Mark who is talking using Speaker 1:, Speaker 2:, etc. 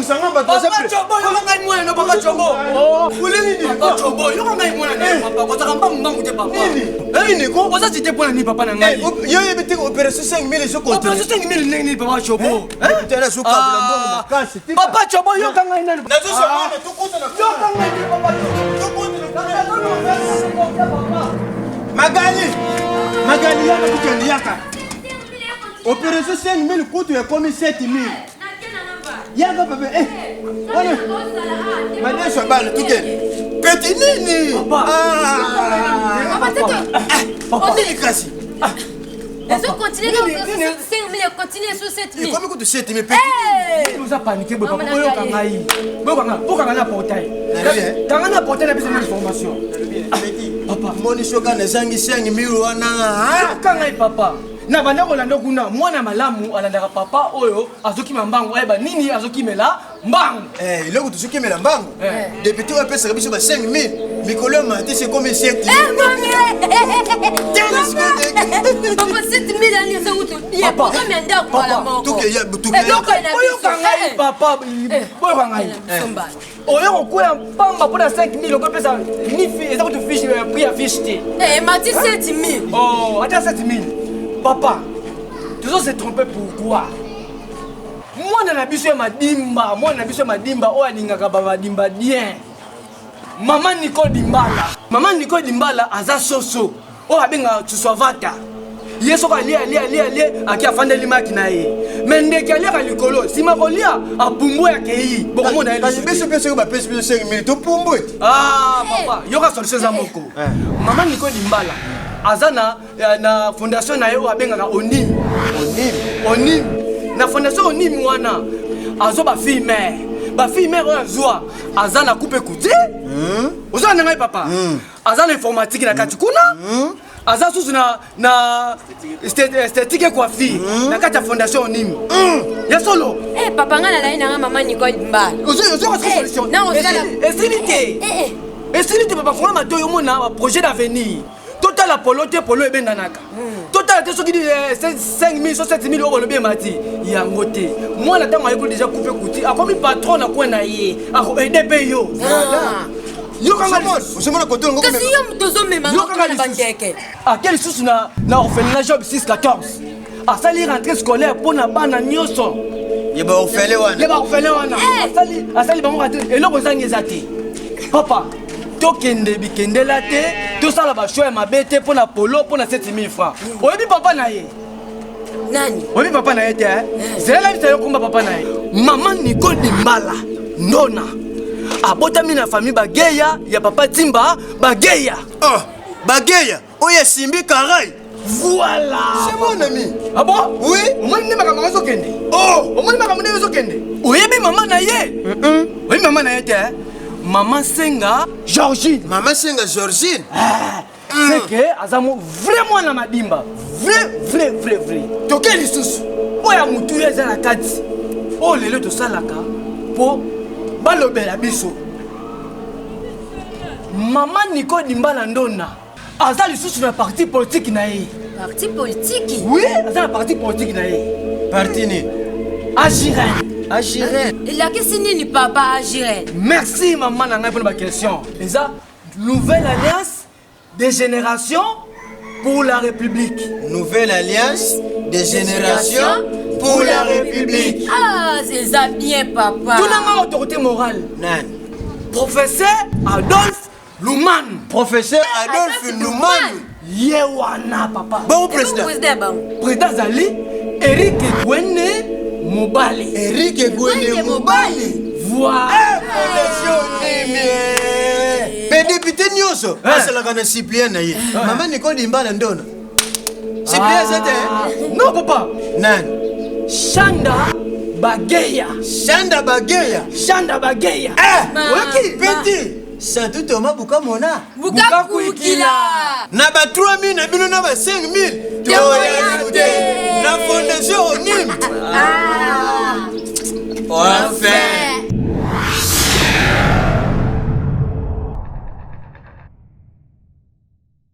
Speaker 1: Musanga bato
Speaker 2: Papa Chobo, yo ngai mwana no Papa Chobo.
Speaker 1: Oh, ulini ni
Speaker 2: Papa Chobo, yo ngai mwana ne papa. Ko taka mbangu te papa.
Speaker 1: Nini ko?
Speaker 2: Ko sa tite pona ni papa na ngai.
Speaker 1: Yo yebite opération 5000 so ko.
Speaker 2: Opération 5000 nini Papa Chobo?
Speaker 1: Tena so kabula mbongo makasi.
Speaker 2: Papa Chobo yo ngai nani?
Speaker 1: Na zo so mwana tukuta na.
Speaker 2: Yo ngai ni Papa Chobo.
Speaker 1: Magali yana kukendi yaka. Opération 5000 kutu ya komi 7000. Yaka bebe Wana. Manesho bana tukeni. Petit nini?
Speaker 3: Papa
Speaker 1: Papa ni kasi.
Speaker 3: Ils ont continué comme 5000 continuer sur 7000.
Speaker 1: Comment que tu sais tu me petit?
Speaker 2: Nous a paniqué papa boyo kangai. Boyo kanga, boyo kanga na portail. Kanga na portail na bisa information.
Speaker 1: Papa, moni shoka na zangi 5000 wana.
Speaker 2: Kangai papa. Na banda kolanda kuna mwana malamu alandaka papa oyo azoki mambango eba nini azoki mela mbango.
Speaker 1: Iloko tuzoki mela mbango. Depuis tu pesa biso ba 5000. Mikolo mati c'est comme 7000.
Speaker 3: Papa 7000 ani ça où tu bien pas combien d'heures pour la mort.
Speaker 1: Tout que ya tout.
Speaker 2: Boyo kangai papa. Boyo kangai. Oyo kokuya pamba pour 5000 ko pesa ni fi eza ko tu fiche prix affiche te.
Speaker 3: Mati 7000.
Speaker 2: Oh, ata 7000. Papa, tu se trompé pourquoi? Moi, na biso ya madimba, o alingaka ba madimba bien. Maman Nicole Dimbala aza soso. O abenga Tswavata. Yeso ka lia aki afandeli maki na ye. Mendeki alia ka likolo, sima kolia apumbu ya kei. Boko mona ele.
Speaker 1: Biso pesa ba pesa 5000 to pumbu.
Speaker 2: Papa, yoka solution za moko. Maman Nicole Dimbala azana na fondation na yo abengaka Onim. Na fondation Onim wana azo ba fille mère oyo azwa azana coupe kuti. Ozo na ngai papa. Azana informatique na kati kuna. Aza susu na esthétique coiffure na kati ya fondation Onim. Ya solo.
Speaker 3: Papa ngana la ina mama Nicole Dimbala.
Speaker 2: Ozo ka solution.
Speaker 3: Na ozala.
Speaker 2: Estilité papa fona matoyo mona projet d'avenir. Total Apollo te polo ebendanaka. Total te soki 5000 sur 7000 euros le bien mati. Yango te. Moi la tango ayeko déjà coupé kuti. Akomi patron na kwa na ye. Ako aider yo. Yo kanga
Speaker 1: Osemona koto ngo.
Speaker 3: Kasi yo tozo mema na bandeke.
Speaker 2: Quel sous na orphelinat job 614. Asali rentrée scolaire pour na bana nyoso.
Speaker 1: Yeba orphelin wana.
Speaker 2: Asali bango rentrée. Et loko zangeza te. Papa tokende bikendela te tosala ba choix mabe te pona polo pona 7000 francs. Oyebi papa na ye.
Speaker 3: Nani?
Speaker 2: Oyebi papa na ye te. Zela bisa yo komba papa na ye. Maman Nicole Dimbala ndona abotami na famille bageya ya papa Timba bageya.
Speaker 1: Bageya oya simbi karai.
Speaker 2: Voilà.
Speaker 1: C'est mon ami.
Speaker 2: Ah bon?
Speaker 1: Oui.
Speaker 2: Omoni ne makambo zokende. Omoni makambo ne zokende. Oyebi mama na ye. Oyebi mama na ye te. Maman Senga Georgine. C'est que azamo vraiment na madimba. Vrai. Toke lisusu. Oya mutu yeza na kati. O lelo to salaka po balobela biso. Maman Nicole Dimbala ndona. Aza lisusu na parti politique na ye.
Speaker 3: Parti politique?
Speaker 2: Oui, aza na parti politique na ye.
Speaker 1: Parti ni
Speaker 2: Agirel.
Speaker 3: Il a qu'est-ce ni papa Agirel.
Speaker 2: Merci maman na ngai pour ma question. Eza nouvelle alliance des générations pour la République.
Speaker 1: Nouvelle alliance des générations pour la République.
Speaker 3: C'est ça bien papa.
Speaker 2: Tout le monde autorité morale.
Speaker 1: Nan.
Speaker 2: Professeur Adolphe Luman. Yewana papa.
Speaker 1: Bon président.
Speaker 2: Président Zali Eric Gwene Mobali. Voilà.
Speaker 1: Mais député Nyoso, c'est la grande Cyprien. Maman Nicole Dimbala ndona. Cyprien c'était?
Speaker 2: Non papa.
Speaker 1: Nan.
Speaker 2: Chanda Bageya.
Speaker 1: Ok, petit. Santu Thomas Bukamona.
Speaker 3: Bukakuikila.
Speaker 1: Na ba 3000 na bino na ba 5000. Na fondation Onim. Enfin.